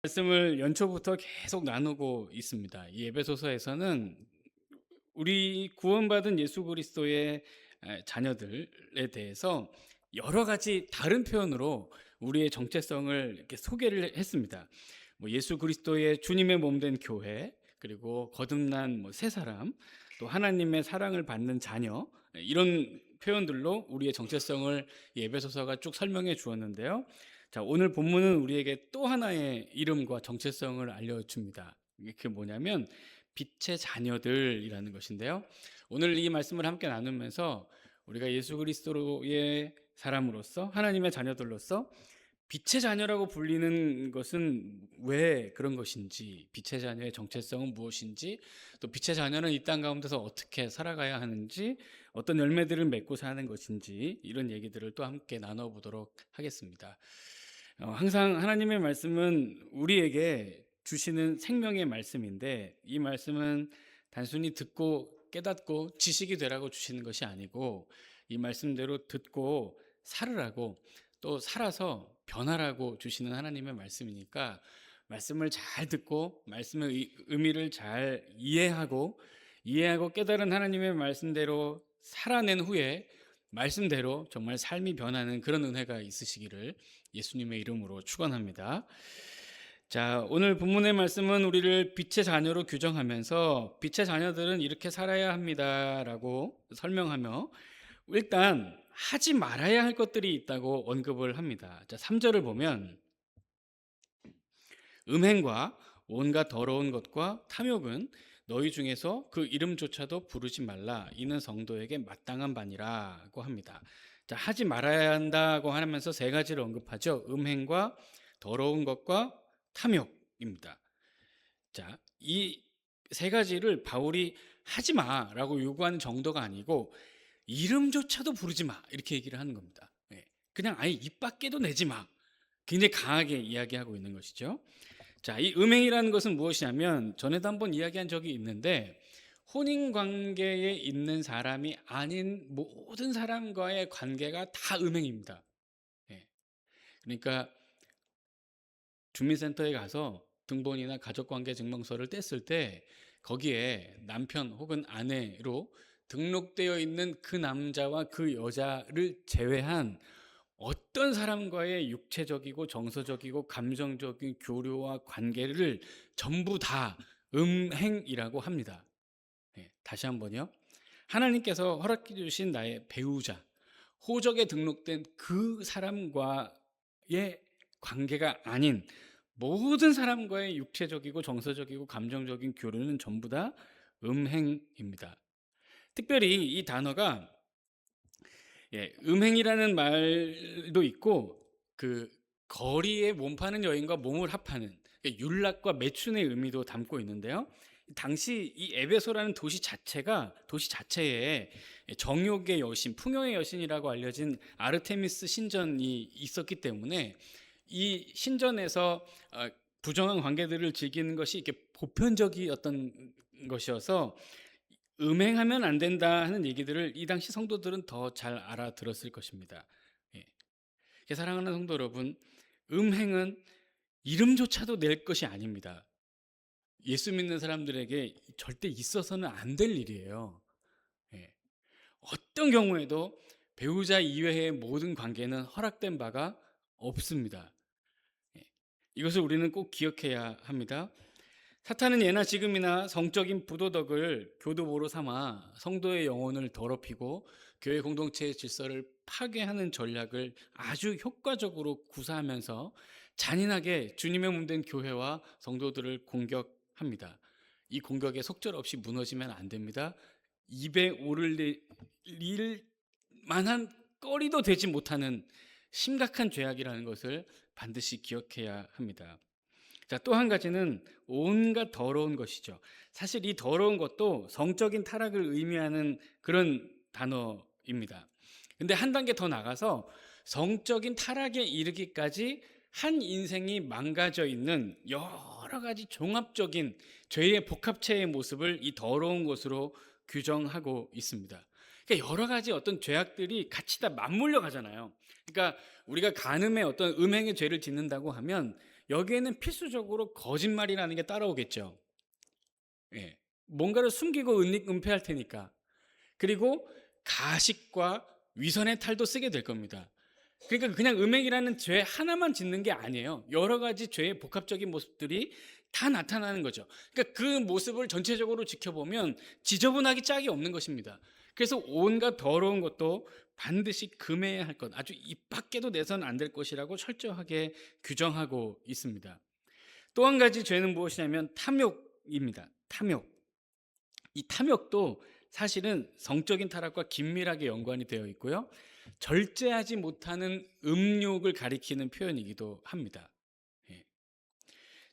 말씀을 연초부터 계속 나누고 있습니다. 이 에베소서에서는 우리 구원받은 예수 그리스도의 자녀들에 대해서 여러 가지 다른 표현으로 우리의 정체성을 이렇게 소개를 했습니다. 뭐 예수 그리스도의 주님의 몸된 교회, 그리고 거듭난 새 사람, 또 하나님의 사랑을 받는 자녀, 이런 표현들로 우리의 정체성을 이 에베소서가 쭉 설명해 주었는데요. 자, 오늘 본문은 우리에게 또 하나의 이름과 정체성을 알려줍니다. 이게 뭐냐면 빛의 자녀들이라는 것인데요. 오늘 이 말씀을 함께 나누면서 우리가 예수 그리스도의 사람으로서, 하나님의 자녀들로서 빛의 자녀라고 불리는 것은 왜 그런 것인지, 빛의 자녀의 정체성은 무엇인지, 또 빛의 자녀는 이 땅 가운데서 어떻게 살아가야 하는지, 어떤 열매들을 맺고 사는 것인지, 이런 얘기들을 또 함께 나눠보도록 하겠습니다. 항상 하나님의 말씀은 우리에게 주시는 생명의 말씀인데, 이 말씀은 단순히 듣고 깨닫고 지식이 되라고 주시는 것이 아니고, 이 말씀대로 듣고 살으라고, 또 살아서 변화라고 주시는 하나님의 말씀이니까, 말씀을 잘 듣고 말씀의 의미를 잘 이해하고 깨달은 하나님의 말씀대로 살아낸 후에 말씀대로 정말 삶이 변하는 그런 은혜가 있으시기를 예수님의 이름으로 축원합니다. 자, 오늘 본문의 말씀은 우리를 빛의 자녀로 규정하면서 빛의 자녀들은 이렇게 살아야 합니다라고 설명하며, 일단 하지 말아야 할 것들이 있다고 언급을 합니다. 자, 3절을 보면 음행과 온갖 더러운 것과 탐욕은 너희 중에서 그 이름조차도 부르지 말라. 이는 성도에게 마땅한 바니라고 합니다. 자, 하지 말아야 한다고 하면서 세 가지를 언급하죠. 음행과 더러운 것과 탐욕입니다. 자, 이 세 가지를 바울이 하지 마라고 요구하는 정도가 아니고 이름조차도 부르지 마 이렇게 얘기를 하는 겁니다. 그냥 아예 입 밖에도 내지 마. 굉장히 강하게 이야기하고 있는 것이죠. 자, 이 음행이라는 것은 무엇이냐면, 전에도 한번 이야기한 적이 있는데, 혼인 관계에 있는 사람이 아닌 모든 사람과의 관계가 다 음행입니다. 그러니까 주민센터에 가서 등본이나 가족관계 증명서를 뗐을 때 거기에 남편 혹은 아내로 등록되어 있는 그 남자와 그 여자를 제외한 어떤 사람과의 육체적이고 정서적이고 감정적인 교류와 관계를 전부 다 음행이라고 합니다. 다시 한번요. 하나님께서 허락해 주신 나의 배우자, 호적에 등록된 그 사람과의 관계가 아닌 모든 사람과의 육체적이고 정서적이고 감정적인 교류는 전부 다 음행입니다. 특별히 이 단어가 음행이라는 말도 있고, 그 거리에 몸 파는 여인과 몸을 합하는 율락과 매춘의 의미도 담고 있는데요. 당시 이 에베소라는 도시 자체에 정욕의 여신, 풍요의 여신이라고 알려진 아르테미스 신전이 있었기 때문에 이 신전에서 부정한 관계들을 즐기는 것이 이렇게 보편적이었던 것이어서 음행하면 안 된다 하는 얘기들을 이 당시 성도들은 더 잘 알아들었을 것입니다. 사랑하는 성도 여러분, 음행은 이름조차도 낼 것이 아닙니다. 예수 믿는 사람들에게 절대 있어서는 안 될 일이에요. 어떤 경우에도 배우자 이외의 모든 관계는 허락된 바가 없습니다. 이것을 우리는 꼭 기억해야 합니다. 사탄은 예나 지금이나 성적인 부도덕을 교도보로 삼아 성도의 영혼을 더럽히고 교회 공동체의 질서를 파괴하는 전략을 아주 효과적으로 구사하면서 잔인하게 주님의 몸된 교회와 성도들을 공격합니다. 이 공격에 속절없이 무너지면 안 됩니다. 입에 오를 만한 거리도 되지 못하는 심각한 죄악이라는 것을 반드시 기억해야 합니다. 자, 또 한 가지는 온갖 더러운 것이죠. 사실 이 더러운 것도 성적인 타락을 의미하는 그런 단어입니다. 근데 한 단계 더 나가서 성적인 타락에 이르기까지 한 인생이 망가져 있는 여러 가지 종합적인 죄의 복합체의 모습을 이 더러운 것으로 규정하고 있습니다. 그러니까 여러 가지 어떤 죄악들이 같이 다 맞물려 가잖아요. 그러니까 우리가 간음의 어떤 음행의 죄를 짓는다고 하면 여기에는 필수적으로 거짓말이라는 게 따라오겠죠. 예. 뭔가를 숨기고 은폐할 테니까. 그리고 가식과 위선의 탈도 쓰게 될 겁니다. 그러니까 그냥 음행이라는 죄 하나만 짓는 게 아니에요. 여러 가지 죄의 복합적인 모습들이 다 나타나는 거죠. 그러니까 그 모습을 전체적으로 지켜보면 지저분하기 짝이 없는 것입니다. 그래서 온갖 더러운 것도 반드시 금해야 할 것, 아주 입 밖에도 내서는 안 될 것이라고 철저하게 규정하고 있습니다. 또 한 가지 죄는 무엇이냐면 탐욕입니다. 탐욕. 이 탐욕도 사실은 성적인 타락과 긴밀하게 연관이 되어 있고요. 절제하지 못하는 음욕을 가리키는 표현이기도 합니다. 예.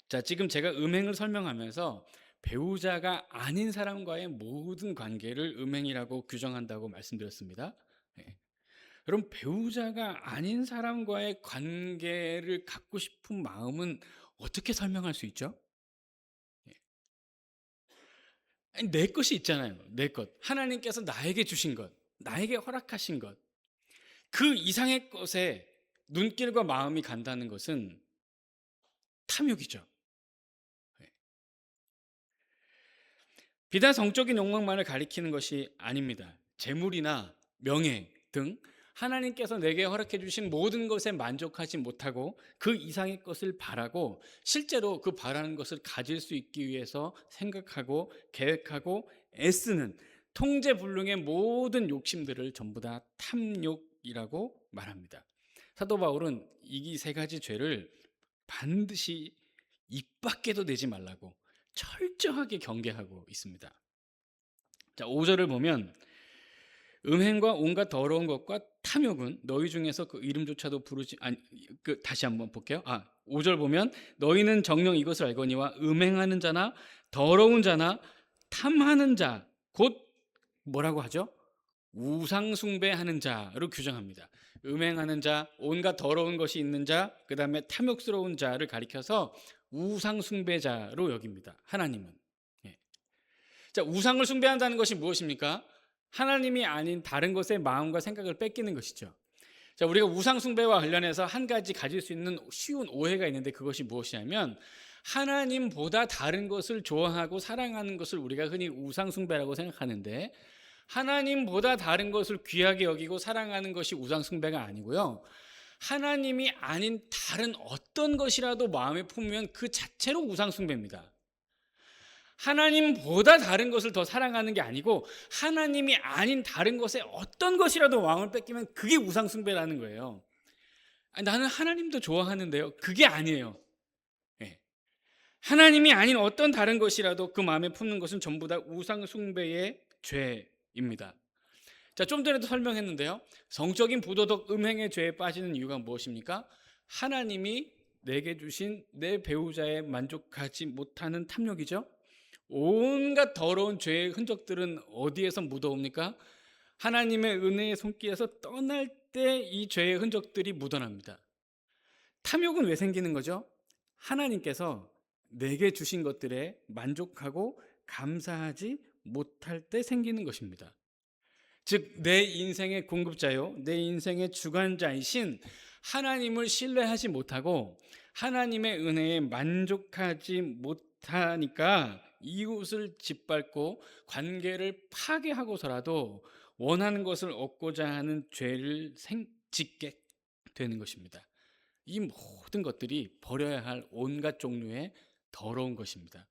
자, 지금 제가 음행을 설명하면서 배우자가 아닌 사람과의 모든 관계를 음행이라고 규정한다고 말씀드렸습니다. 예. 여러분, 배우자가 아닌 사람과의 관계를 갖고 싶은 마음은 어떻게 설명할 수 있죠? 예. 아니, 내 것이 있잖아요. 내 것. 하나님께서 나에게 주신 것, 나에게 허락하신 것. 그 이상의 것에 눈길과 마음이 간다는 것은 탐욕이죠. 예. 비단 성적인 욕망만을 가리키는 것이 아닙니다. 재물이나 명예 등 하나님께서 내게 허락해 주신 모든 것에 만족하지 못하고 그 이상의 것을 바라고 실제로 그 바라는 것을 가질 수 있기 위해서 생각하고 계획하고 애쓰는 통제불능의 모든 욕심들을 전부 다 탐욕이라고 말합니다. 사도 바울은 이 세 가지 죄를 반드시 입 밖에도 내지 말라고 철저하게 경계하고 있습니다. 자, 5절을 보면 음행과 온갖 더러운 것과 탐욕은 너희 중에서 그 이름조차도 부르지 아니 다시 한번 볼게요. 5절 보면 너희는 정녕 이것을 알거니와 음행하는 자나 더러운 자나 탐하는 자 곧 뭐라고 하죠? 우상 숭배하는 자로 규정합니다. 음행하는 자, 온갖 더러운 것이 있는 자, 그다음에 탐욕스러운 자를 가리켜서 우상 숭배자로 여깁니다. 하나님은. 예. 자, 우상을 숭배한다는 것이 무엇입니까? 하나님이 아닌 다른 것에 마음과 생각을 뺏기는 것이죠. 자, 우리가 우상 숭배와 관련해서 한 가지 가질 수 있는 쉬운 오해가 있는데 그것이 무엇이냐면 하나님보다 다른 것을 좋아하고 사랑하는 것을 우리가 흔히 우상 숭배라고 생각하는데 하나님보다 다른 것을 귀하게 여기고 사랑하는 것이 우상 숭배가 아니고요. 하나님이 아닌 다른 어떤 것이라도 마음에 품으면 그 자체로 우상 숭배입니다. 하나님보다 다른 것을 더 사랑하는 게 아니고 하나님이 아닌 다른 것에 어떤 것이라도 마음을 뺏기면 그게 우상 숭배라는 거예요. 나는 하나님도 좋아하는데요. 그게 아니에요. 예. 하나님이 아닌 어떤 다른 것이라도 그 마음에 품는 것은 전부 다 우상 숭배의 죄입니다. 자, 좀 전에도 설명했는데요. 성적인 부도덕 음행의 죄에 빠지는 이유가 무엇입니까? 하나님이 내게 주신 내 배우자에 만족하지 못하는 탐욕이죠. 온갖 더러운 죄의 흔적들은 어디에서 묻어옵니까? 하나님의 은혜의 손길에서 떠날 때 이 죄의 흔적들이 묻어납니다. 탐욕은 왜 생기는 거죠? 하나님께서 내게 주신 것들에 만족하고 감사하지 못할 때 생기는 것입니다. 즉, 내 인생의 공급자요, 내 인생의 주관자이신 하나님을 신뢰하지 못하고 하나님의 은혜에 만족하지 못하니까 이웃을 짓밟고 관계를 파괴하고서라도 원하는 것을 얻고자 하는 죄를 짓게 되는 것입니다. 이 모든 것들이 버려야 할 온갖 종류의 더러운 것입니다.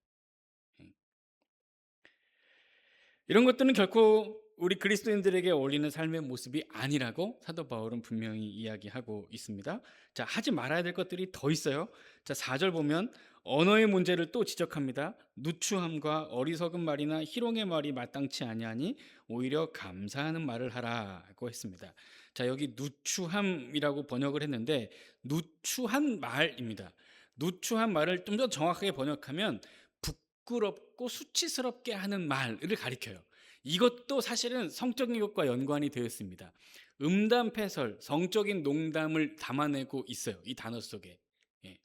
이런 것들은 결코 우리 그리스도인들에게 어울리는 삶의 모습이 아니라고 사도 바울은 분명히 이야기하고 있습니다. 자, 하지 말아야 될 것들이 더 있어요. 자, 4절 보면 언어의 문제를 또 지적합니다. 누추함과 어리석은 말이나 희롱의 말이 마땅치 아니하니 오히려 감사하는 말을 하라고 했습니다. 자, 여기 누추함이라고 번역을 했는데 누추한 말입니다. 누추한 말을 좀 더 정확하게 번역하면 부끄럽고 수치스럽게 하는 말을 가리켜요. 이것도 사실은 성적인 것과 연관이 되어 있습니다. 음담패설, 성적인 농담을 담아내고 있어요. 이 단어 속에. 예.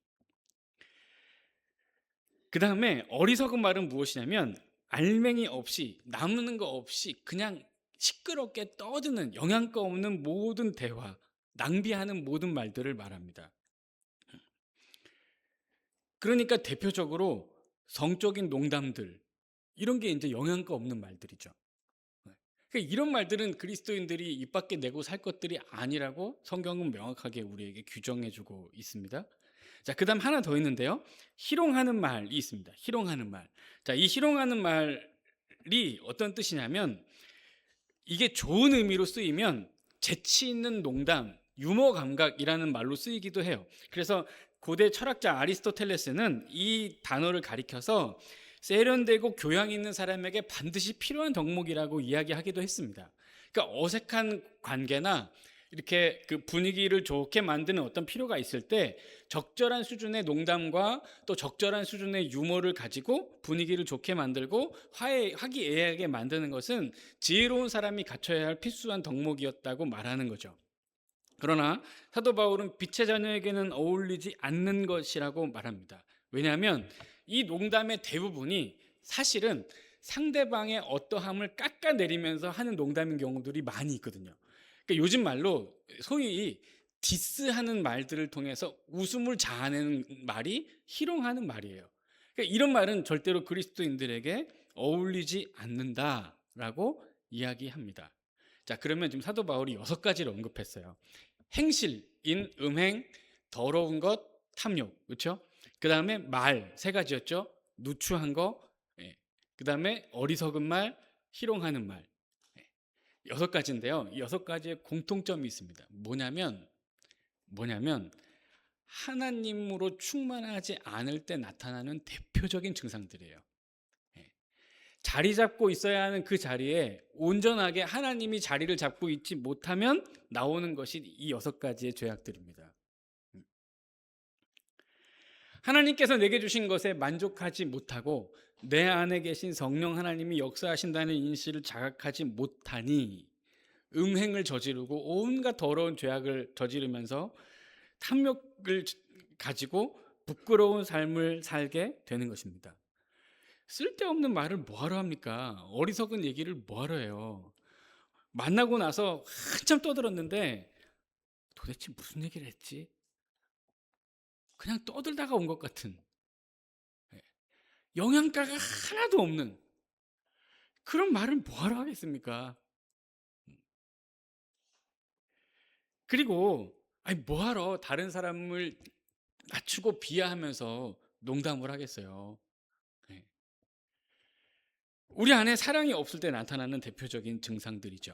그 다음에 어리석은 말은 무엇이냐면 알맹이 없이 남는 거 없이 그냥 시끄럽게 떠드는 영양가 없는 모든 대화, 낭비하는 모든 말들을 말합니다. 그러니까 대표적으로 성적인 농담들, 이런 게 이제 영양가 없는 말들이죠. 네. 그러니까 이런 말들은 그리스도인들이 입 밖에 내고 살 것들이 아니라고 성경은 명확하게 우리에게 규정해 주고 있습니다. 자, 그다음 하나 더 있는데요. 희롱하는 말이 있습니다. 희롱하는 말. 자, 이 희롱하는 말이 어떤 뜻이냐면, 이게 좋은 의미로 쓰이면 재치 있는 농담, 유머 감각이라는 말로 쓰이기도 해요. 그래서 고대 철학자 아리스토텔레스는 이 단어를 가리켜서 세련되고 교양 있는 사람에게 반드시 필요한 덕목이라고 이야기하기도 했습니다. 그러니까 어색한 관계나 이렇게 그 분위기를 좋게 만드는 어떤 필요가 있을 때 적절한 수준의 농담과 또 적절한 수준의 유머를 가지고 분위기를 좋게 만들고 화기애애하게 만드는 것은 지혜로운 사람이 갖춰야 할 필수한 덕목이었다고 말하는 거죠. 그러나 사도 바울은 빛의 자녀에게는 어울리지 않는 것이라고 말합니다. 왜냐하면 이 농담의 대부분이 사실은 상대방의 어떠함을 깎아내리면서 하는 농담인 경우들이 많이 있거든요. 그러니까 요즘 말로 소위 디스하는 말들을 통해서 웃음을 자아내는 말이 희롱하는 말이에요. 그러니까 이런 말은 절대로 그리스도인들에게 어울리지 않는다라고 이야기합니다. 자, 그러면 지금 사도 바울이 6가지를 언급했어요. 행실인 음행, 더러운 것, 탐욕, 그렇죠? 그 다음에 말 3가지였죠. 누추한 거, 예. 그 다음에 어리석은 말, 희롱하는 말. 6가지인데요. 이 6가지의 공통점이 있습니다. 뭐냐면 하나님으로 충만하지 않을 때 나타나는 대표적인 증상들이에요. 예. 자리 잡고 있어야 하는 그 자리에 온전하게 하나님이 자리를 잡고 있지 못하면 나오는 것이 이 6가지의 죄악들입니다. 하나님께서 내게 주신 것에 만족하지 못하고 내 안에 계신 성령 하나님이 역사하신다는 인식을 자각하지 못하니 음행을 저지르고 온갖 더러운 죄악을 저지르면서 탐욕을 가지고 부끄러운 삶을 살게 되는 것입니다. 쓸데없는 말을 뭐하러 합니까? 어리석은 얘기를 뭐하러 해요? 만나고 나서 한참 떠들었는데 도대체 무슨 얘기를 했지? 그냥 떠들다가 온 것 같은, 영양가가 하나도 없는 그런 말을 뭐하러 하겠습니까? 그리고 아니 뭐하러 다른 사람을 낮추고 비하하면서 농담을 하겠어요. 네. 우리 안에 사랑이 없을 때 나타나는 대표적인 증상들이죠.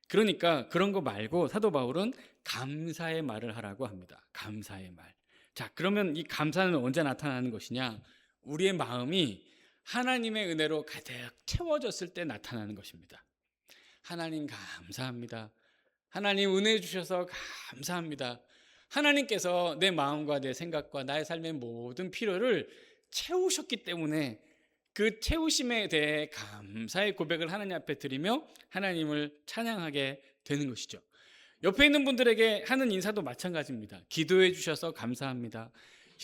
그러니까 그런 거 말고 사도 바울은 감사의 말을 하라고 합니다. 감사의 말. 자, 그러면 이 감사는 언제 나타나는 것이냐? 우리의 마음이 하나님의 은혜로 가득 채워졌을 때 나타나는 것입니다. 하나님 감사합니다. 하나님 은혜 주셔서 감사합니다. 하나님께서 내 마음과 내 생각과 나의 삶의 모든 필요를 채우셨기 때문에 그 채우심에 대해 감사의 고백을 하나님 앞에 드리며 하나님을 찬양하게 되는 것이죠. 옆에 있는 분들에게 하는 인사도 마찬가지입니다. 기도해 주셔서 감사합니다.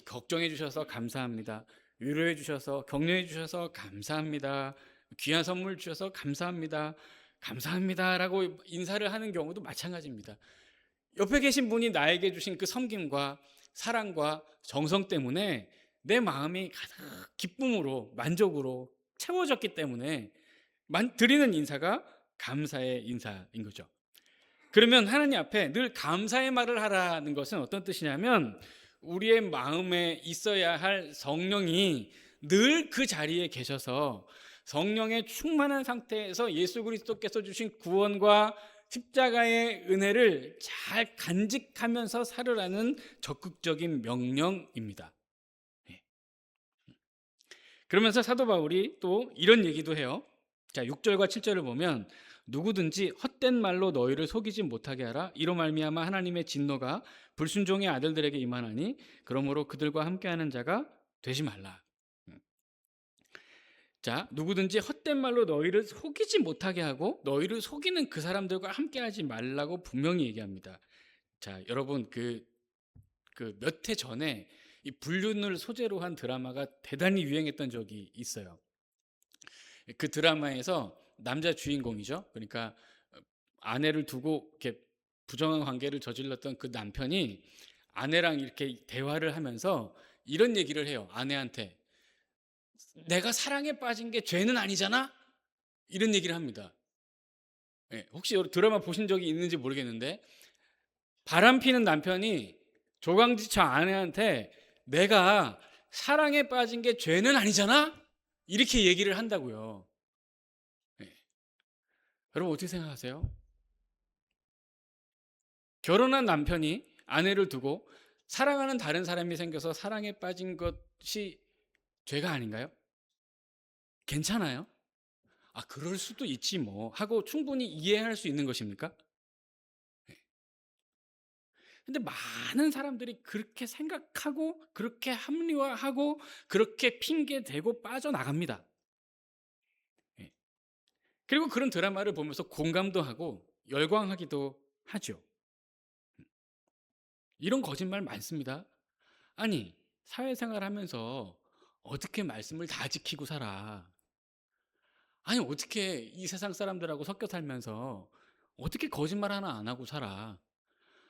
걱정해 주셔서 감사합니다. 위로해 주셔서, 격려해 주셔서 감사합니다. 귀한 선물 주셔서 감사합니다. 감사합니다라고 인사를 하는 경우도 마찬가지입니다. 옆에 계신 분이 나에게 주신 그 섬김과 사랑과 정성 때문에 내 마음이 가득 기쁨으로, 만족으로 채워졌기 때문에 드리는 인사가 감사의 인사인 거죠. 그러면 하나님 앞에 늘 감사의 말을 하라는 것은 어떤 뜻이냐면, 우리의 마음에 있어야 할 성령이 늘 그 자리에 계셔서 성령의 충만한 상태에서 예수 그리스도께서 주신 구원과 십자가의 은혜를 잘 간직하면서 살으라는 적극적인 명령입니다. 예. 그러면서 사도 바울이 또 이런 얘기도 해요. 자, 6절과 7절을 보면 누구든지 헛된 말로 너희를 속이지 못하게 하라. 이로 말미암아 하나님의 진노가 불순종의 아들들에게 임하나니 그러므로 그들과 함께하는 자가 되지 말라. 자, 누구든지 헛된 말로 너희를 속이지 못하게 하고 너희를 속이는 그 사람들과 함께하지 말라고 분명히 얘기합니다. 자, 여러분 몇 해 전에 이 불륜을 소재로 한 드라마가 대단히 유행했던 적이 있어요. 그 드라마에서 남자 주인공이죠. 그러니까 아내를 두고 이렇게 부정한 관계를 저질렀던 그 남편이 아내랑 이렇게 대화를 하면서 이런 얘기를 해요. 아내한테. 내가 사랑에 빠진 게 죄는 아니잖아? 이런 얘기를 합니다. 예, 혹시 드라마 보신 적이 있는지 모르겠는데 바람피는 남편이 조강지처 아내한테 내가 사랑에 빠진 게 죄는 아니잖아? 이렇게 얘기를 한다고요. 예. 여러분 어떻게 생각하세요? 결혼한 남편이 아내를 두고 사랑하는 다른 사람이 생겨서 사랑에 빠진 것이 죄가 아닌가요? 괜찮아요? 아, 그럴 수도 있지 뭐 하고 충분히 이해할 수 있는 것입니까? 예. 근데 많은 사람들이 그렇게 생각하고 그렇게 합리화하고 그렇게 핑계 대고 빠져나갑니다. 예. 그리고 그런 드라마를 보면서 공감도 하고 열광하기도 하죠. 이런 거짓말 많습니다. 아니, 사회생활 하면서 어떻게 말씀을 다 지키고 살아? 아니, 어떻게 이 세상 사람들하고 섞여 살면서 어떻게 거짓말 하나 안 하고 살아?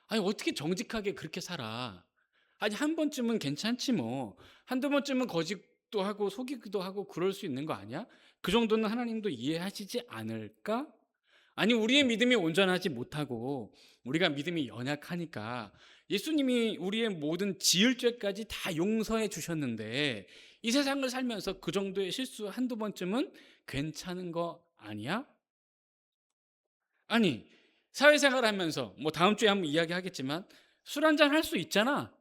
아니, 어떻게 정직하게 그렇게 살아? 아니, 한 번쯤은 괜찮지 뭐. 한두 번쯤은 거짓도 하고 속이기도 하고 그럴 수 있는 거 아니야? 그 정도는 하나님도 이해하시지 않을까? 아니, 우리의 믿음이 온전하지 못하고 우리가 믿음이 연약하니까 예수님이 우리의 모든 지을 죄까지 다 용서해 주셨는데 이 세상을 살면서 그 정도의 실수 한두 번쯤은 괜찮은 거 아니야? 아니, 사회생활 하면서 뭐 다음 주에 한번 이야기하겠지만 술 한잔 할 수 있잖아.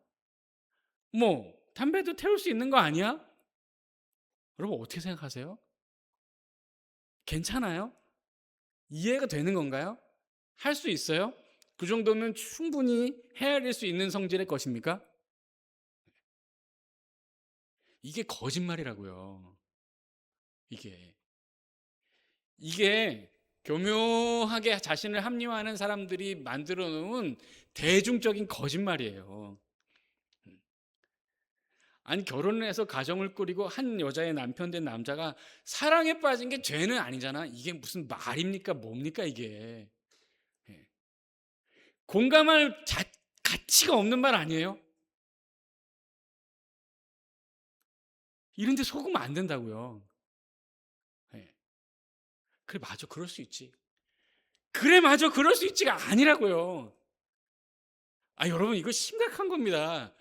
뭐 담배도 태울 수 있는 거 아니야? 여러분 어떻게 생각하세요? 괜찮아요? 이해가 되는 건가요? 할 수 있어요? 그 정도면 충분히 헤아릴 수 있는 성질의 것입니까? 이게 거짓말이라고요. 이게. 이게 교묘하게 자신을 합리화하는 사람들이 만들어 놓은 대중적인 거짓말이에요. 아니, 결혼을 해서 가정을 꾸리고 한 여자의 남편 된 남자가 사랑에 빠진 게 죄는 아니잖아. 이게 무슨 말입니까? 뭡니까 이게. 예. 공감할 가치가 없는 말 아니에요? 이런데 속으면 안 된다고요. 예. 그래, 맞아, 그럴 수 있지. 그래, 맞아, 그럴 수 있지가 아니라고요. 아, 여러분 이거 심각한 겁니다.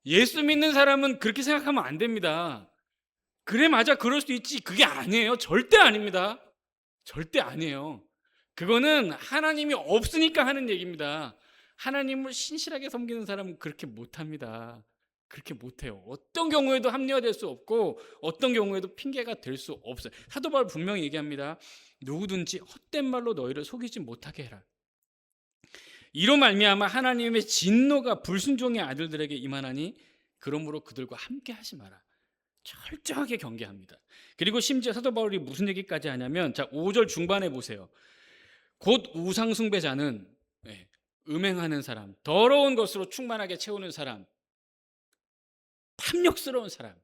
예수 믿는 사람은 그렇게 생각하면 안 됩니다. 그래, 맞아, 그럴 수 있지. 그게 아니에요. 절대 아닙니다. 절대 아니에요. 그거는 하나님이 없으니까 하는 얘기입니다. 하나님을 신실하게 섬기는 사람은 그렇게 못합니다. 그렇게 못해요. 어떤 경우에도 합리화될 수 없고 어떤 경우에도 핑계가 될 수 없어요. 사도 바울 분명히 얘기합니다. 누구든지 헛된 말로 너희를 속이지 못하게 해라. 이로 말미암아 하나님의 진노가 불순종의 아들들에게 임하나니 그러므로 그들과 함께 하지 마라. 철저하게 경계합니다. 그리고 심지어 사도 바울이 무슨 얘기까지 하냐면 자, 5절 중반에 보세요. 곧 우상 숭배자는 예, 음행하는 사람, 더러운 것으로 충만하게 채우는 사람, 탐욕스러운 사람,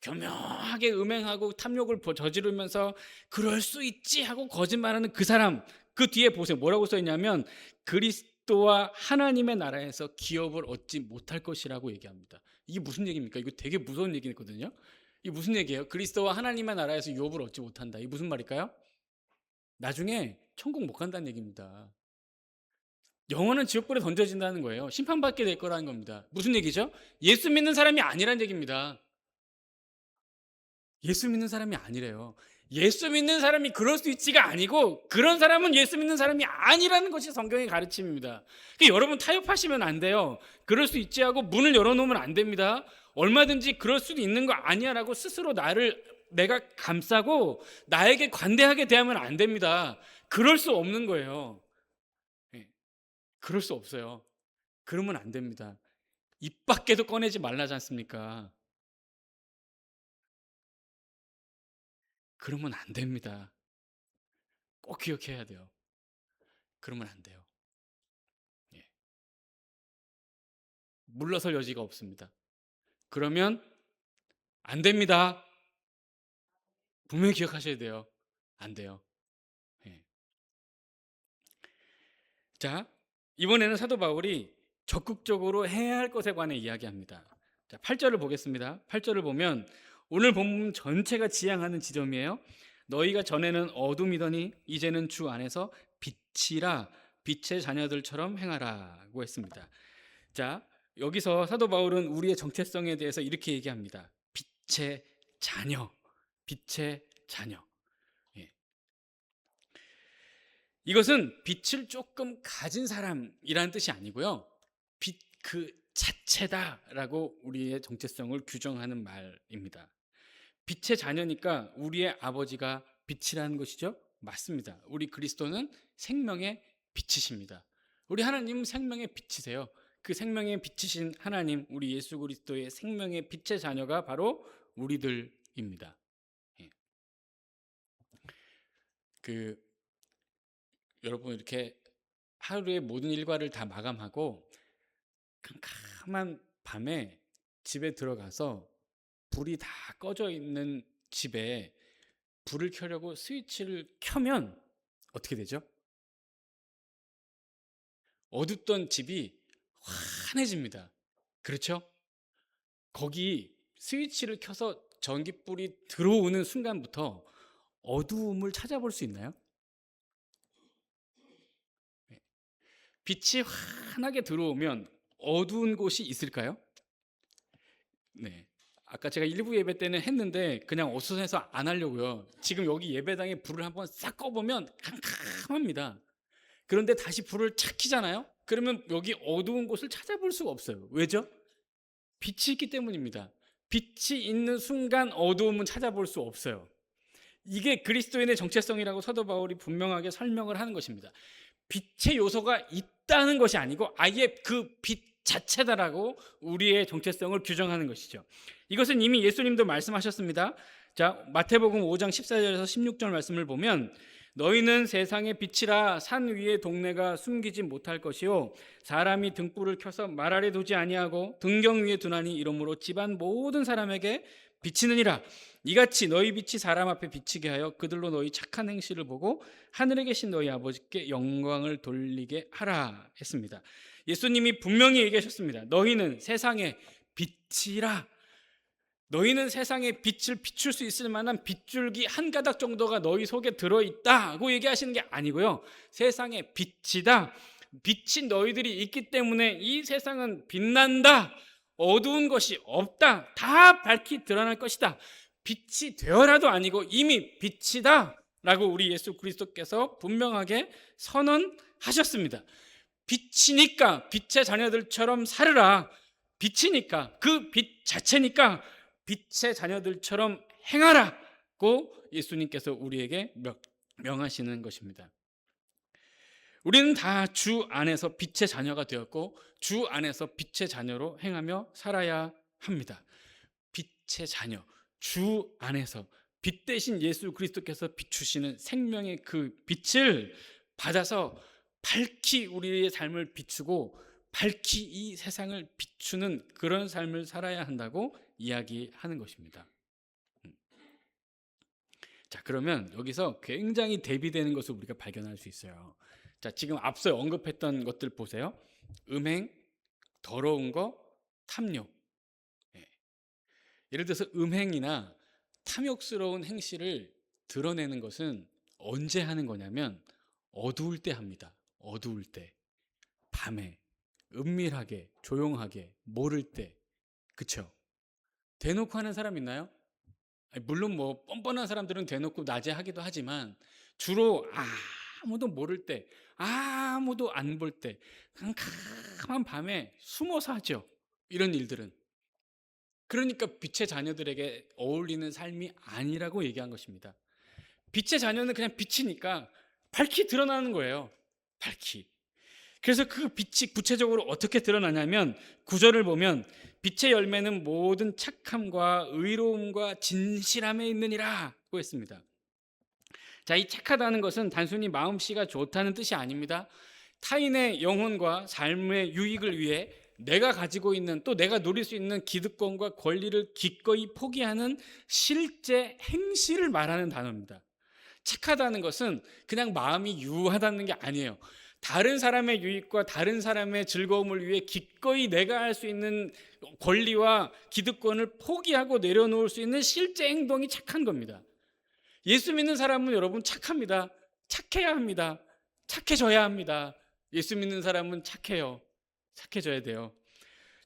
교묘하게 음행하고 탐욕을 저지르면서 그럴 수 있지 하고 거짓말하는 그 사람, 그 뒤에 보세요. 뭐라고 써 있냐면 그리스도와 하나님의 나라에서 기업을 얻지 못할 것이라고 얘기합니다. 이게 무슨 얘기입니까? 이거 되게 무서운 얘기거든요. 이게 무슨 얘기예요? 그리스도와 하나님의 나라에서 유업을 얻지 못한다. 이게 무슨 말일까요? 나중에 천국 못 간다는 얘기입니다. 영혼은 지옥불에 던져진다는 거예요. 심판받게 될 거라는 겁니다. 무슨 얘기죠? 예수 믿는 사람이 아니란 얘기입니다. 예수 믿는 사람이 아니래요. 예수 믿는 사람이 그럴 수 있지가 아니고 그런 사람은 예수 믿는 사람이 아니라는 것이 성경의 가르침입니다. 그러니까 여러분 타협하시면 안 돼요. 그럴 수 있지 하고 문을 열어놓으면 안 됩니다. 얼마든지 그럴 수도 있는 거 아니야라고 스스로 나를 내가 감싸고 나에게 관대하게 대하면 안 됩니다. 그럴 수 없는 거예요. 예, 그럴 수 없어요. 그러면 안 됩니다. 입 밖에도 꺼내지 말라지 않습니까? 그러면 안 됩니다. 꼭 기억해야 돼요. 그러면 안 돼요. 예. 물러설 여지가 없습니다. 그러면 안 됩니다. 분명히 기억하셔야 돼요. 안 돼요. 예. 자, 이번에는 사도 바울이 적극적으로 해야 할 것에 관해 이야기합니다. 자, 8절을 보겠습니다. 8절을 보면 오늘 본문 전체가 지향하는 지점이에요. 너희가 전에는 어둠이더니 이제는 주 안에서 빛이라, 빛의 자녀들처럼 행하라고 했습니다. 자, 여기서 사도 바울은 우리의 정체성에 대해서 이렇게 얘기합니다. 빛의 자녀, 빛의 자녀. 예. 이것은 빛을 조금 가진 사람이라는 뜻이 아니고요. 빛 그 자체다라고 우리의 정체성을 규정하는 말입니다. 빛의 자녀니까 우리의 아버지가 빛이라는 것이죠? 맞습니다. 우리 그리스도는 생명의 빛이십니다. 우리 하나님은 생명의 빛이세요. 그 생명의 빛이신 하나님, 우리 예수 그리스도의 생명의 빛의 자녀가 바로 우리들입니다. 예. 여러분 이렇게 하루의 모든 일과를 다 마감하고 캄캄한 밤에 집에 들어가서 불이 다 꺼져 있는 집에 불을 켜려고 스위치를 켜면 어떻게 되죠? 어둡던 집이 환해집니다. 그렇죠? 거기 스위치를 켜서 전기불이 들어오는 순간부터 어두움을 찾아볼 수 있나요? 빛이 환하게 들어오면 어두운 곳이 있을까요? 네. 아까 제가 일부 예배 때는 했는데 그냥 어수선해서 안 하려고요. 지금 여기 예배당에 불을 한번 싹 꺼보면 캄캄합니다. 그런데 다시 불을 착 켜잖아요. 그러면 여기 어두운 곳을 찾아볼 수가 없어요. 왜죠? 빛이 있기 때문입니다. 빛이 있는 순간 어두움은 찾아볼 수 없어요. 이게 그리스도인의 정체성이라고 사도 바울이 분명하게 설명을 하는 것입니다. 빛의 요소가 있다는 것이 아니고 아예 그 빛 자체다라고 우리의 정체성을 규정하는 것이죠. 이것은 이미 예수님도 말씀하셨습니다. 자, 마태복음 5장 14절에서 16절 말씀을 보면 너희는 세상의 빛이라. 산 위의 동네가 숨기지 못할 것이요 사람이 등불을 켜서 말 아래 두지 아니하고 등경 위에 두나니 이러므로 집안 모든 사람에게 비치느니라. 이같이 너희 빛이 사람 앞에 비치게 하여 그들로 너희 착한 행실을 보고 하늘에 계신 너희 아버지께 영광을 돌리게 하라 했습니다. 예수님이 분명히 얘기하셨습니다. 너희는 세상의 빛이라. 너희는 세상의 빛을 비출 수 있을 만한 빗줄기 한 가닥 정도가 너희 속에 들어있다고 얘기하시는 게 아니고요. 세상의 빛이다. 빛이 너희들이 있기 때문에 이 세상은 빛난다. 어두운 것이 없다. 다 밝히 드러날 것이다. 빛이 되어라도 아니고 이미 빛이다 라고 우리 예수 그리스도께서 분명하게 선언하셨습니다. 빛이니까 빛의 자녀들처럼 살으라. 빛이니까 그 빛 자체니까 빛의 자녀들처럼 행하라고 예수님께서 우리에게 명하시는 것입니다. 우리는 다 주 안에서 빛의 자녀가 되었고 주 안에서 빛의 자녀로 행하며 살아야 합니다. 빛의 자녀, 주 안에서 빛 대신 예수 그리스도께서 비추시는 생명의 그 빛을 받아서 밝히 우리의 삶을 비추고 밝히 이 세상을 비추는 그런 삶을 살아야 한다고 이야기하는 것입니다. 자, 그러면 여기서 굉장히 대비되는 것을 우리가 발견할 수 있어요. 자, 지금 앞서 언급했던 것들 보세요. 음행, 더러운 거, 탐욕. 예를 들어서 음행이나 탐욕스러운 행실을 드러내는 것은 언제 하는 거냐면 어두울 때 합니다. 어두울 때, 밤에, 은밀하게, 조용하게, 모를 때. 그쵸? 대놓고 하는 사람 있나요? 물론 뭐 뻔뻔한 사람들은 대놓고 낮에 하기도 하지만 주로 아무도 모를 때, 아무도 안 볼 때, 캄캄한 밤에 숨어서 하죠. 이런 일들은. 그러니까 빛의 자녀들에게 어울리는 삶이 아니라고 얘기한 것입니다. 빛의 자녀는 그냥 빛이니까 밝히 드러나는 거예요. 밝히. 그래서 그 빛이 구체적으로 어떻게 드러나냐면 9절을 보면 빛의 열매는 모든 착함과 의로움과 진실함에 있느니라고 했습니다. 자, 이 착하다는 것은 단순히 마음씨가 좋다는 뜻이 아닙니다. 타인의 영혼과 삶의 유익을 위해 내가 가지고 있는 또 내가 누릴 수 있는 기득권과 권리를 기꺼이 포기하는 실제 행실을 말하는 단어입니다. 착하다는 것은 그냥 마음이 유하다는 게 아니에요. 다른 사람의 유익과 다른 사람의 즐거움을 위해 기꺼이 내가 할 수 있는 권리와 기득권을 포기하고 내려놓을 수 있는 실제 행동이 착한 겁니다. 예수 믿는 사람은 여러분 착합니다. 착해야 합니다. 착해져야 합니다. 예수 믿는 사람은 착해요. 착해져야 돼요.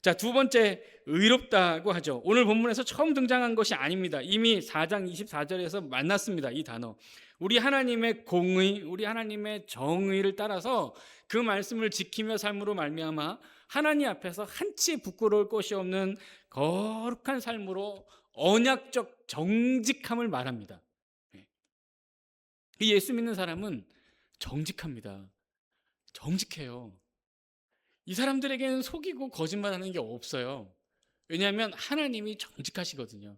자, 두 번째, 의롭다고 하죠. 오늘 본문에서 처음 등장한 것이 아닙니다. 이미 4장 24절에서 만났습니다. 이 단어. 우리 하나님의 공의, 우리 하나님의 정의를 따라서 그 말씀을 지키며 삶으로 말미암아 하나님 앞에서 한치 부끄러울 것이 없는 거룩한 삶으로 언약적 정직함을 말합니다. 이 예수 믿는 사람은 정직합니다. 정직해요. 이 사람들에게는 속이고 거짓말하는 게 없어요. 왜냐하면 하나님이 정직하시거든요.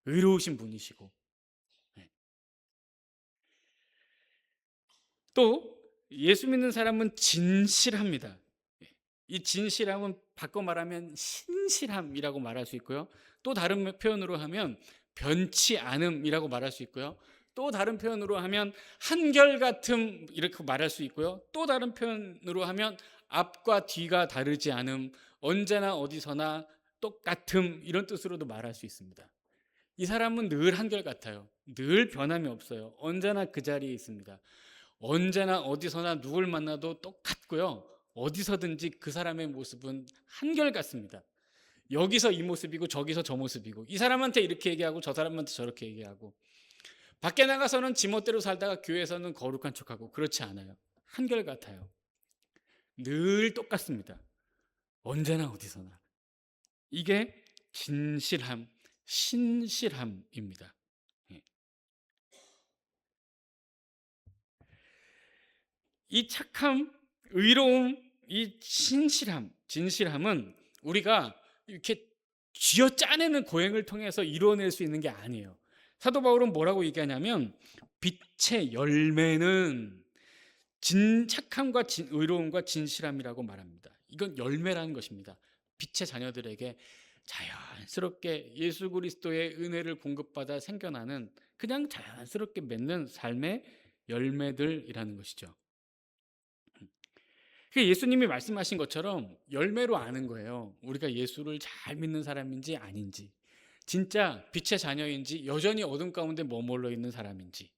의로우신 분이시고. 네. 또 예수 믿는 사람은 진실합니다. 이 진실함은 바꿔 말하면 신실함이라고 말할 수 있고요. 또 다른 표현으로 하면 변치 않음이라고 말할 수 있고요. 또 다른 표현으로 하면 한결같음 이렇게 말할 수 있고요. 또 다른 표현으로 하면 앞과 뒤가 다르지 않음, 언제나 어디서나 똑같음 이런 뜻으로도 말할 수 있습니다. 이 사람은 늘 한결같아요. 늘 변함이 없어요. 언제나 그 자리에 있습니다. 언제나 어디서나 누굴 만나도 똑같고요. 어디서든지 그 사람의 모습은 한결같습니다. 여기서 이 모습이고 저기서 저 모습이고 이 사람한테 이렇게 얘기하고 저 사람한테 저렇게 얘기하고 밖에 나가서는 지멋대로 살다가 교회에서는 거룩한 척하고 그렇지 않아요. 한결같아요. 늘 똑같습니다. 언제나 어디서나. 이게 진실함, 신실함입니다. 이 착함, 의로움, 이 신실함, 진실함은 우리가 이렇게 쥐어짜내는 고행을 통해서 이루어낼 수 있는 게 아니에요. 사도 바울은 뭐라고 얘기하냐면 빛의 열매는 착함과 의로움과 진실함이라고 말합니다. 이건 열매라는 것입니다. 빛의 자녀들에게 자연스럽게 예수 그리스도의 은혜를 공급받아 생겨나는 그냥 자연스럽게 맺는 삶의 열매들이라는 것이죠. 예수님이 말씀하신 것처럼 열매로 아는 거예요. 우리가 예수를 잘 믿는 사람인지 아닌지, 진짜 빛의 자녀인지 여전히 어둠 가운데 머물러 있는 사람인지,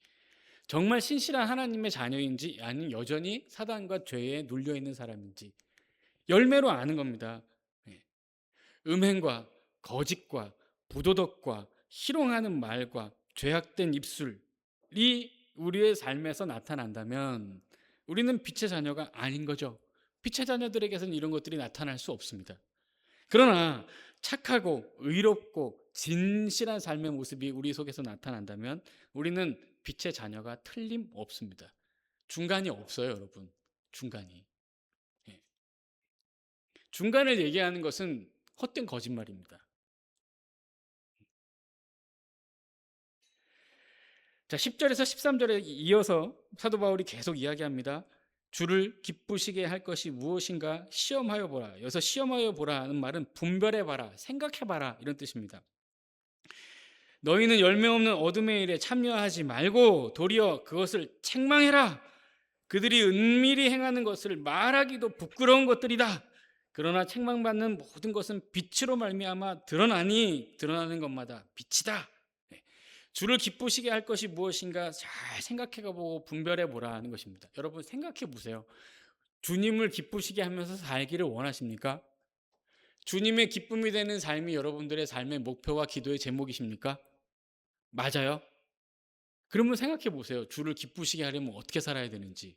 정말 신실한 하나님의 자녀인지 아니면 여전히 사단과 죄에 눌려 있는 사람인지 열매로 아는 겁니다. 음행과 거짓과 부도덕과 희롱하는 말과 죄악된 입술이 우리의 삶에서 나타난다면 우리는 빛의 자녀가 아닌 거죠. 빛의 자녀들에게서는 이런 것들이 나타날 수 없습니다. 그러나 착하고 의롭고 진실한 삶의 모습이 우리 속에서 나타난다면 우리는 빛의 자녀가 틀림없습니다. 중간이 없어요, 여러분. 중간이. 중간을 얘기하는 것은 헛된 거짓말입니다. 자, 10절에서 13절에 이어서 사도 바울이 계속 이야기합니다. 주를 기쁘시게 할 것이 무엇인가 시험하여 보라. 여기서 시험하여 보라 하는 말은 분별해 봐라, 생각해 봐라 이런 뜻입니다. 너희는 열매 없는 어둠의 일에 참여하지 말고 도리어 그것을 책망해라. 그들이 은밀히 행하는 것을 말하기도 부끄러운 것들이다. 그러나 책망받는 모든 것은 빛으로 말미암아 드러나니 드러나는 것마다 빛이다. 주를 기쁘시게 할 것이 무엇인가 잘 생각해 보고 분별해 보라는 것입니다. 여러분 생각해 보세요. 주님을 기쁘시게 하면서 살기를 원하십니까? 주님의 기쁨이 되는 삶이 여러분들의 삶의 목표와 기도의 제목이십니까? 맞아요? 그러면 생각해 보세요. 주를 기쁘시게 하려면 어떻게 살아야 되는지.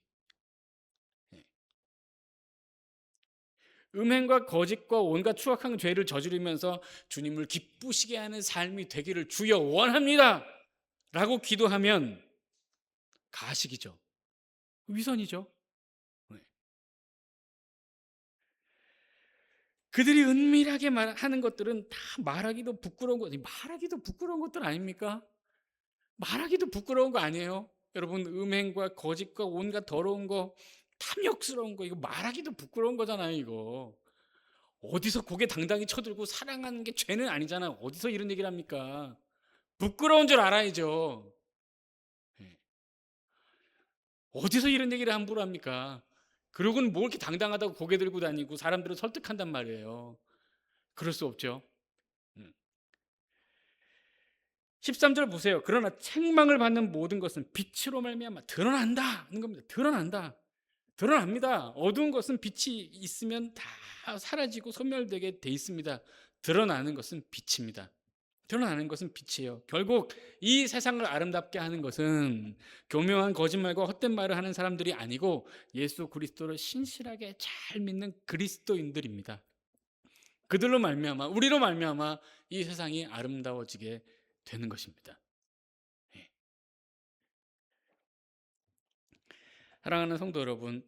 음행과 거짓과 온갖 추악한 죄를 저지르면서 주님을 기쁘시게 하는 삶이 되기를 주여 원합니다 라고 기도하면 가식이죠. 위선이죠. 그들이 은밀하게 하는 것들은 다 말하기도 부끄러운 것, 말하기도 부끄러운 것들 아닙니까? 말하기도 부끄러운 거 아니에요? 여러분 음행과 거짓과 온갖 더러운 거, 탐욕스러운 거 이거 말하기도 부끄러운 거잖아요. 이거 어디서 고개 당당히 쳐들고 사랑하는 게 죄는 아니잖아요. 어디서 이런 얘기를 합니까? 부끄러운 줄 알아야죠. 어디서 이런 얘기를 함부로 합니까? 그러고는 뭐 이렇게 당당하다고 고개 들고 다니고 사람들을 설득한단 말이에요. 그럴 수 없죠. 음. 13절 보세요. 그러나 책망을 받는 모든 것은 빛으로 말미암아 드러난다 하는 겁니다. 드러난다. 드러납니다. 어두운 것은 빛이 있으면 다 사라지고 소멸되게 돼 있습니다. 드러나는 것은 빛입니다. 드러나는 것은 빛이에요. 결국 이 세상을 아름답게 하는 것은 교묘한 거짓말과 헛된 말을 하는 사람들이 아니고 예수 그리스도를 신실하게 잘 믿는 그리스도인들입니다. 그들로 말미암아, 우리로 말미암아 이 세상이 아름다워지게 되는 것입니다. 예. 사랑하는 성도 여러분,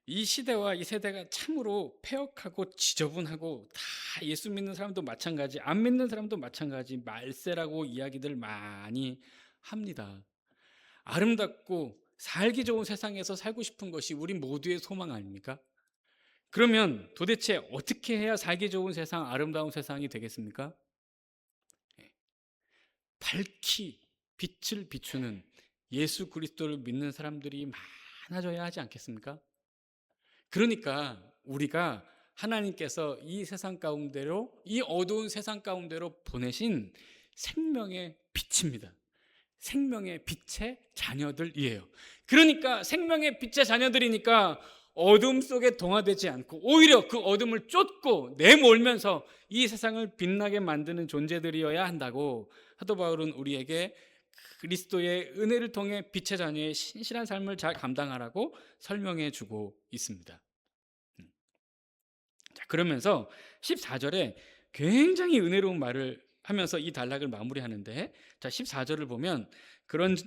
이 시대와 이 세대가 참으로 패역하고 지저분하고, 다 예수 믿는 사람도 마찬가지, 안 믿는 사람도 마찬가지, 말세라고 이야기들 많이 합니다. 아름답고 살기 좋은 세상에서 살고 싶은 것이 우리 모두의 소망 아닙니까? 그러면 도대체 어떻게 해야 살기 좋은 세상, 아름다운 세상이 되겠습니까? 밝히 빛을 비추는 예수 그리스도를 믿는 사람들이 많아져야 하지 않겠습니까? 그러니까 우리가 하나님께서 이 세상 가운데로, 이 어두운 세상 가운데로 보내신 생명의 빛입니다. 생명의 빛의 자녀들이에요. 그러니까 생명의 빛의 자녀들이니까 어둠 속에 동화되지 않고 오히려 그 어둠을 쫓고 내몰면서 이 세상을 빛나게 만드는 존재들이어야 한다고 사도 바울은 우리에게 그리스도의 은혜를 통해 빛의 자녀의 신실한 삶을 잘 감당하라고 설명해 주고 있습니다. 자, 그러면서 14절에 굉장히 은혜로운 말을 하면서 이 단락을 마무리하는데, 자, 14절을 보면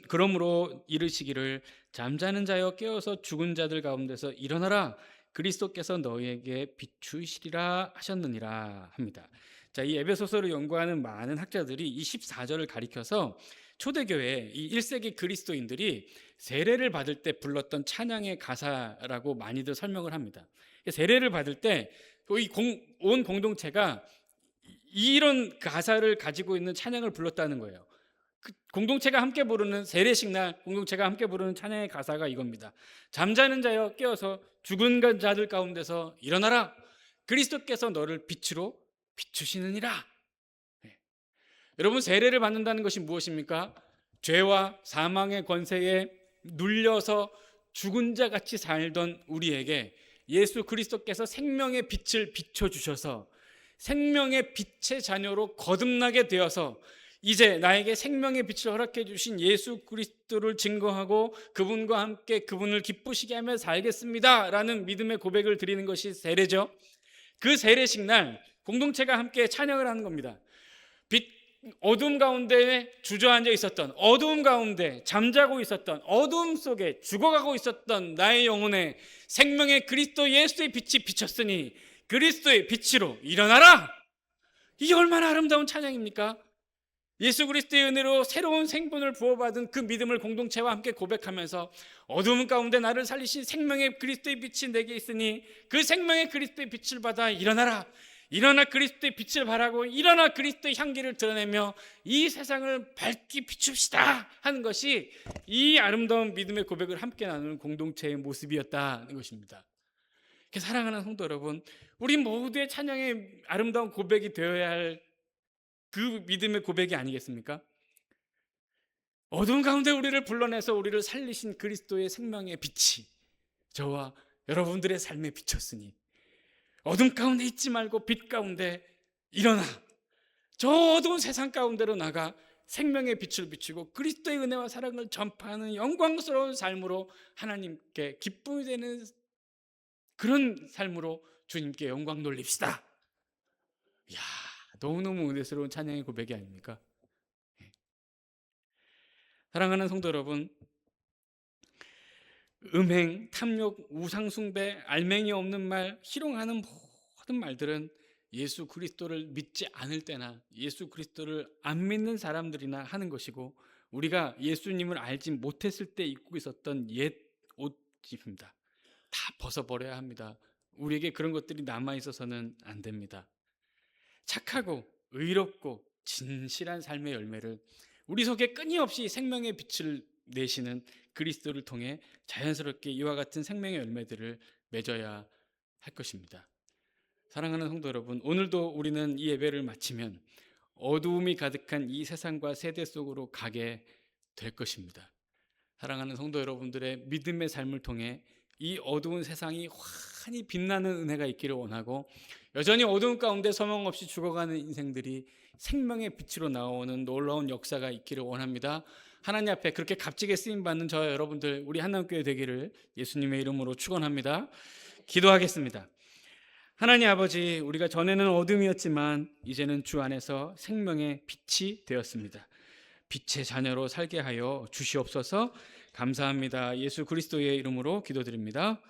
그러므로 이르시기를 잠자는 자여 깨어서 죽은 자들 가운데서 일어나라, 그리스도께서 너희에게 비추시리라 하셨느니라 합니다. 자, 이 에베소서를 연구하는 많은 학자들이 이 14절을 가리켜서 초대교회 이 1세기 그리스도인들이 세례를 받을 때 불렀던 찬양의 가사라고 많이들 설명을 합니다. 세례를 받을 때 온 공동체가 이런 가사를 가지고 있는 찬양을 불렀다는 거예요. 그 공동체가 함께 부르는, 세례식 날 공동체가 함께 부르는 찬양의 가사가 이겁니다. 잠자는 자여 깨어서 죽은 자들 가운데서 일어나라, 그리스도께서 너를 빛으로 비추시느니라. 네. 여러분, 세례를 받는다는 것이 무엇입니까? 죄와 사망의 권세에 눌려서 죽은 자 같이 살던 우리에게 예수 그리스도께서 생명의 빛을 비춰주셔서 생명의 빛의 자녀로 거듭나게 되어서 이제 나에게 생명의 빛을 허락해 주신 예수 그리스도를 증거하고 그분과 함께 그분을 기쁘시게 하며 살겠습니다 라는 믿음의 고백을 드리는 것이 세례죠. 그 세례식 날 공동체가 함께 찬양을 하는 겁니다. 어둠 가운데 주저앉아 있었던, 어둠 가운데 잠자고 있었던, 어둠 속에 죽어가고 있었던 나의 영혼에 생명의 그리스도 예수의 빛이 비쳤으니 그리스도의 빛으로 일어나라. 이게 얼마나 아름다운 찬양입니까? 예수 그리스도의 은혜로 새로운 생분을 부어받은 그 믿음을 공동체와 함께 고백하면서 어둠 가운데 나를 살리신 생명의 그리스도의 빛이 내게 있으니 그 생명의 그리스도의 빛을 받아 일어나라. 일어나 그리스도의 빛을 바라고 일어나 그리스도의 향기를 드러내며 이 세상을 밝게 비춥시다 하는 것이 이 아름다운 믿음의 고백을 함께 나누는 공동체의 모습이었다는 것입니다. 사랑하는 성도 여러분, 우리 모두의 찬양의 아름다운 고백이 되어야 할 그 믿음의 고백이 아니겠습니까? 어두운 가운데 우리를 불러내서 우리를 살리신 그리스도의 생명의 빛이 저와 여러분들의 삶에 비쳤으니 어둠 가운데 있지 말고 빛 가운데 일어나 저 어두운 세상 가운데로 나가 생명의 빛을 비추고 그리스도의 은혜와 사랑을 전파하는 영광스러운 삶으로 하나님께 기쁨이 되는 그런 삶으로 주님께 영광 돌립시다. 이야, 너무너무 은혜스러운 찬양의 고백이 아닙니까? 사랑하는 성도 여러분, 음행, 탐욕, 우상숭배, 알맹이 없는 말, 희롱하는 모든 말들은 예수 그리스도를 믿지 않을 때나 예수 그리스도를 안 믿는 사람들이나 하는 것이고, 우리가 예수님을 알지 못했을 때 입고 있었던 옛 옷입니다. 다 벗어버려야 합니다. 우리에게 그런 것들이 남아있어서는 안 됩니다. 착하고 의롭고 진실한 삶의 열매를, 우리 속에 끊임없이 생명의 빛을 내시는 그리스도를 통해 자연스럽게 이와 같은 생명의 열매들을 맺어야 할 것입니다. 사랑하는 성도 여러분, 오늘도 우리는 이 예배를 마치면 어두움이 가득한 이 세상과 세대 속으로 가게 될 것입니다. 사랑하는 성도 여러분들의 믿음의 삶을 통해 이 어두운 세상이 환히 빛나는 은혜가 있기를 원하고, 여전히 어두운 가운데 소망 없이 죽어가는 인생들이 생명의 빛으로 나오는 놀라운 역사가 있기를 원합니다. 하나님 앞에 그렇게 값지게 쓰임받는 저와 여러분들, 우리 한남교회 되기를 예수님의 이름으로 축원합니다. 기도하겠습니다. 하나님 아버지, 우리가 전에는 어둠이었지만 이제는 주 안에서 생명의 빛이 되었습니다. 빛의 자녀로 살게 하여 주시옵소서. 감사합니다. 예수 그리스도의 이름으로 기도드립니다.